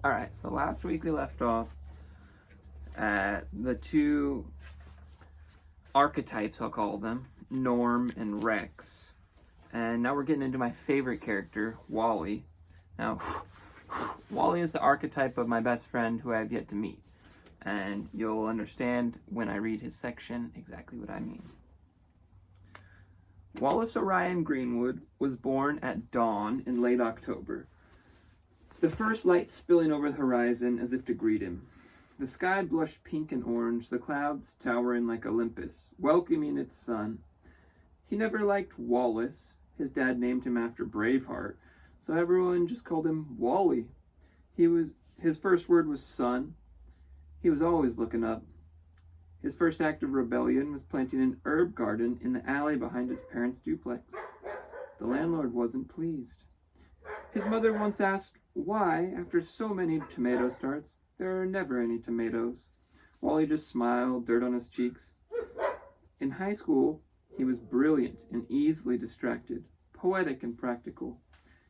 Alright, so last week we left off at the two archetypes, I'll call them, Norm and Rex. And now we're getting into my favorite character, Wally. Now, Wally is the archetype of my best friend who I have yet to meet. And you'll understand when I read his section exactly what I mean. Wallace Orion Greenwood was born at dawn in late October. The first light spilling over the horizon as if to greet him. The sky blushed pink and orange, the clouds towering like Olympus, welcoming its sun. He never liked Wallace. His dad named him after Braveheart, so everyone just called him Wally. His first word was son. He was always looking up. His first act of rebellion was planting an herb garden in the alley behind his parents' duplex. The landlord wasn't pleased. His mother once asked why, after so many tomato starts, there are never any tomatoes. Wally just smiled, dirt on his cheeks. In high school, he was brilliant and easily distracted, poetic and practical.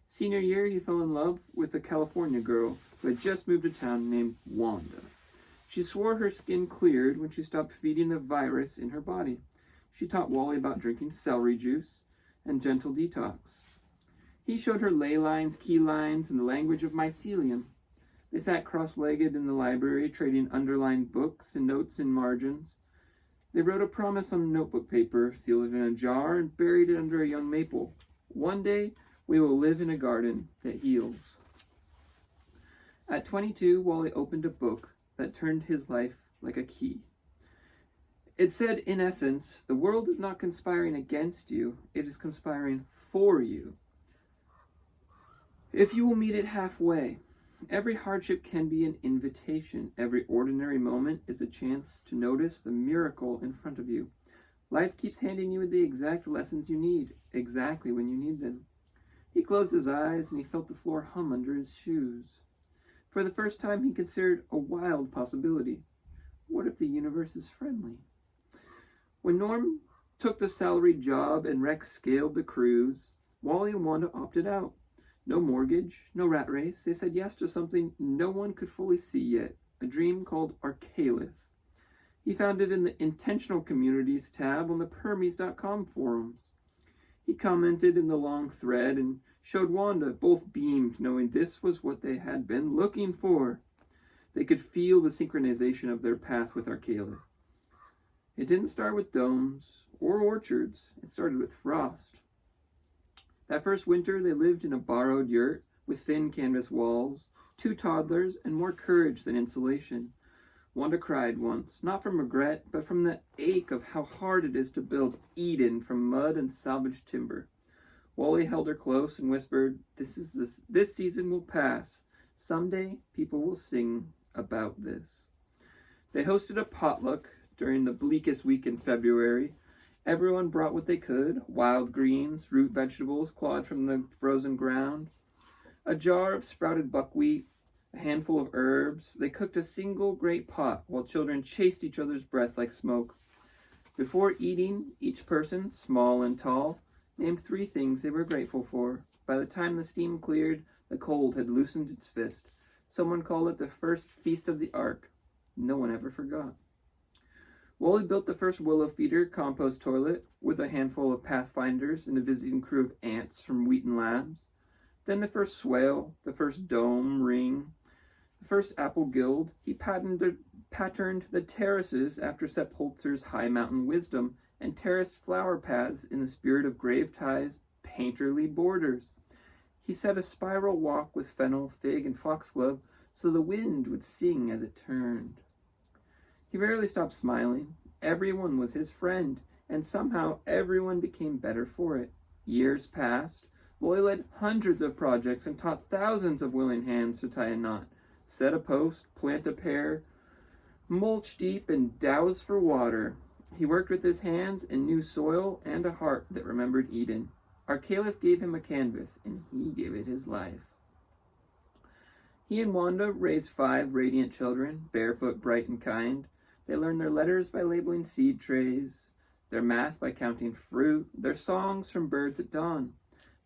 Senior year, he fell in love with a California girl who had just moved to town named Wanda. She swore her skin cleared when she stopped feeding the virus in her body. She taught Wally about drinking celery juice and gentle detox. He showed her ley lines, key lines, and the language of mycelium. They sat cross-legged in the library, trading underlined books and notes in margins. They wrote a promise on notebook paper, sealed it in a jar, and buried it under a young maple. One day, we will live in a garden that heals. At 22, Wally opened a book that turned his life like a key. It said, in essence, the world is not conspiring against you, it is conspiring for you. If you will meet it halfway, every hardship can be an invitation. Every ordinary moment is a chance to notice the miracle in front of you. Life keeps handing you the exact lessons you need, exactly when you need them. He closed his eyes and he felt the floor hum under his shoes. For the first time, he considered a wild possibility. What if the universe is friendly? When Norm took the salaried job and Rex scaled the cruise, Wally and Wanda opted out. No mortgage, no rat race. They said yes to something no one could fully see yet, a dream called Arcalith. He found it in the Intentional Communities tab on the Permies.com forums. He commented in the long thread and showed Wanda. Both beamed, knowing this was what they had been looking for. They could feel the synchronization of their path with Arcalith. It didn't start with domes or orchards. It started with frost. That first winter, they lived in a borrowed yurt with thin canvas walls, 2 toddlers, and more courage than insulation. Wanda cried once, not from regret, but from the ache of how hard it is to build Eden from mud and salvaged timber. Wally held her close and whispered, This season will pass. Someday, people will sing about this. They hosted a potluck during the bleakest week in February. Everyone brought what they could, wild greens, root vegetables clawed from the frozen ground, a jar of sprouted buckwheat, a handful of herbs. They cooked a single great pot while children chased each other's breath like smoke. Before eating, each person, small and tall, named 3 things they were grateful for. By the time the steam cleared, the cold had loosened its fist. Someone called it the first feast of the Ark. No one ever forgot. Wally built the first willow feeder compost toilet with a handful of pathfinders and a visiting crew of ants from Wheaton Labs. Then the first swale, the first dome ring, the first apple guild. He patterned the terraces after Sepp Holzer's high mountain wisdom and terraced flower paths in the spirit of Gravetye's painterly borders. He set a spiral walk with fennel, fig, and foxglove so the wind would sing as it turned. He rarely stopped smiling. Everyone was his friend, and somehow everyone became better for it. Years passed. Wally led hundreds of projects and taught thousands of willing hands to tie a knot, set a post, plant a pear, mulch deep, and douse for water. He worked with his hands and knew soil and a heart that remembered Eden. Arcalith gave him a canvas, and he gave it his life. He and Wanda raised 5 radiant children, barefoot, bright, and kind. They learned their letters by labeling seed trays, their math by counting fruit, their songs from birds at dawn.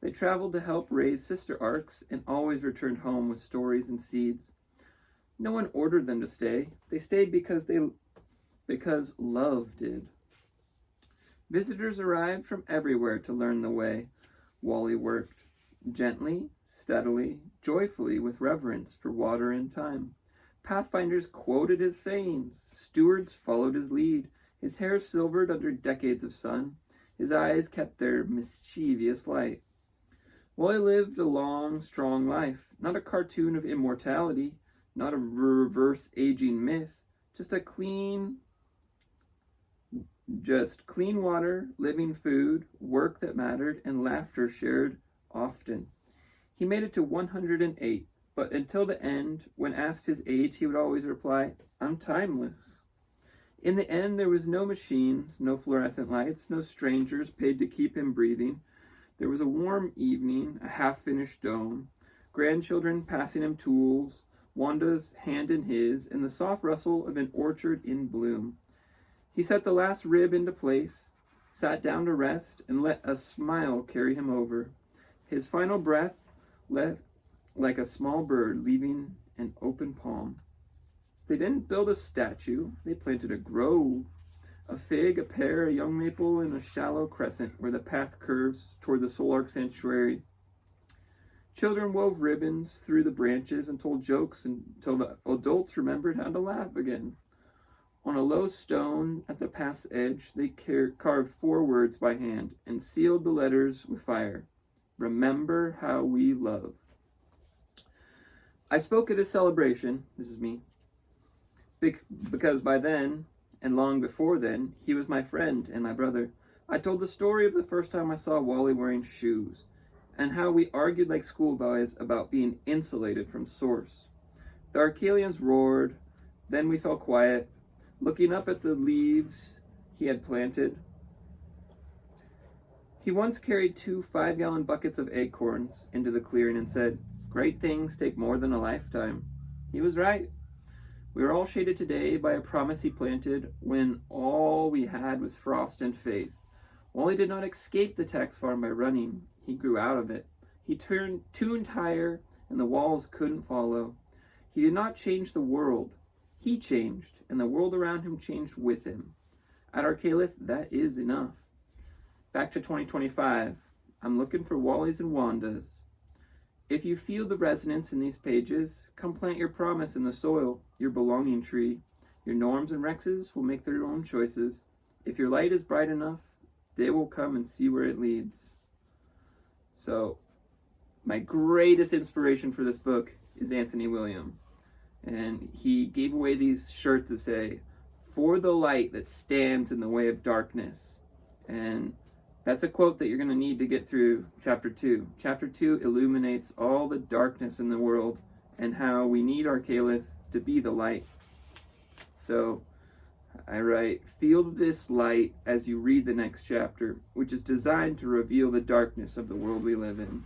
They traveled to help raise sister arcs and always returned home with stories and seeds. No one ordered them to stay. They stayed because love did. Visitors arrived from everywhere to learn the way. Wally worked gently, steadily, joyfully, with reverence for water and time. Pathfinders quoted his sayings. Stewards followed his lead. His hair silvered under decades of sun. His eyes kept their mischievous light. Wally lived a long, strong life, not a cartoon of immortality, not a reverse aging myth, just clean water, living food, work that mattered, and laughter shared often. He made it to 108, but until the end, when asked his age, he would always reply, "I'm timeless." In the end, there was no machines, no fluorescent lights, no strangers paid to keep him breathing. There was a warm evening, a half-finished dome, grandchildren passing him tools, Wanda's hand in his, and the soft rustle of an orchard in bloom. He set the last rib into place, sat down to rest, and let a smile carry him over. His final breath left like a small bird leaving an open palm. They didn't build a statue, they planted a grove. A fig, a pear, a young maple, and a shallow crescent where the path curves toward the Solark Sanctuary. Children wove ribbons through the branches and told jokes until the adults remembered how to laugh again. On a low stone at the path's edge, they carved 4 words by hand and sealed the letters with fire. Remember how we love. I spoke at a celebration, this is me, because by then, and long before then, he was my friend and my brother. I told the story of the first time I saw Wally wearing shoes, and how we argued like schoolboys about being insulated from source. The Arcalians roared, then we fell quiet, looking up at the leaves he had planted. He once carried 2 5-gallon buckets of acorns into the clearing and said, "Great things take more than a lifetime." He was right. We are all shaded today by a promise he planted when all we had was frost and faith. Wally did not escape the tax farm by running. He grew out of it. He tuned higher, and the walls couldn't follow. He did not change the world. He changed, and the world around him changed with him. At Arcalith, that is enough. Back to 2025. I'm looking for Wallys and Wandas. If you feel the resonance in these pages, come plant your promise in the soil, your belonging tree. Your Norms and Rexes will make their own choices. If your light is bright enough, they will come and see where it leads. So, my greatest inspiration for this book is Anthony William. And he gave away these shirts that say, "For the light that stands in the way of darkness." And that's a quote that you're going to need to get through chapter 2. Chapter 2 illuminates all the darkness in the world and how we need Arcalith to be the light. So I write, feel this light as you read the next chapter, which is designed to reveal the darkness of the world we live in.